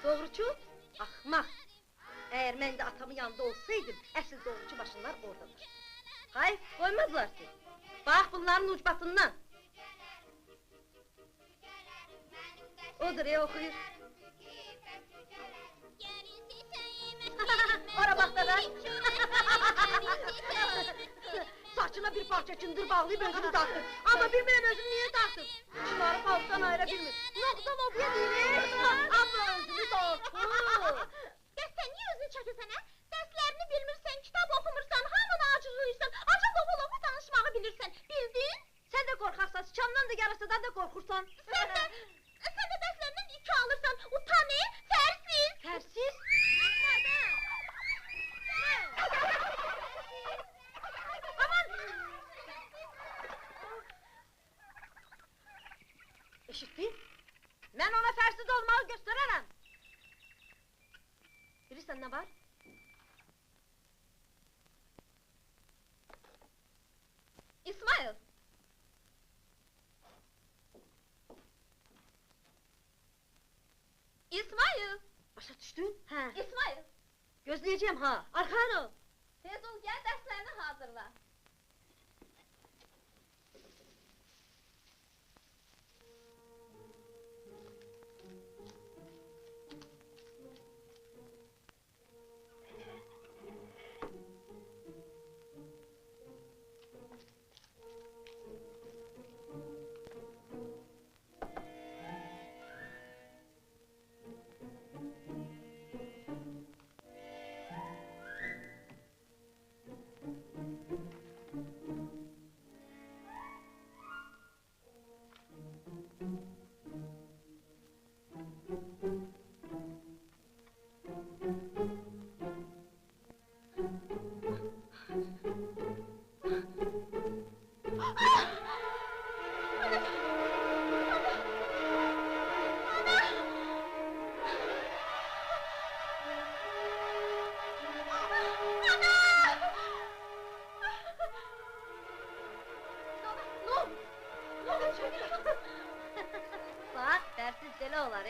Doğrucu, axmaq. Əgər mən də atamın yanında olsaydım, əsl doğrucu maşınlar oradadır. Hayır, koymazlar ki. Bax bunların ucbatından. Odur oxuyur. Ora bax da. Saçına bir parça çındır bağlayıp özünü taktır. Ama bilmirəm özünü niye taktır. Şunları paltdan ayıra bilmir. Noktan obuya deyir. Ama özünü taktır. Ya sen niye özünü çəkirsən, hə? Dərslərini bilmirsən, kitab oxumursan, hamını acılıysan, acı lobu danışmağı bilirsən, bildin? Sen de korkaksan, sıçandan da yarasıdan da korkursan. Sen de derslerinden 2 alırsan, utan fersiz! Fersiz? Aman! Eşittin? Ben ona fersiz olmağı gösteririm. Bilirsen ne var? İsmail! İsmail! Başa düştün? He. İsmail! Gözleyeceğim ha, arkana ol. Tez ol gel derslerini hazırla. Bak, dersiz deli olar,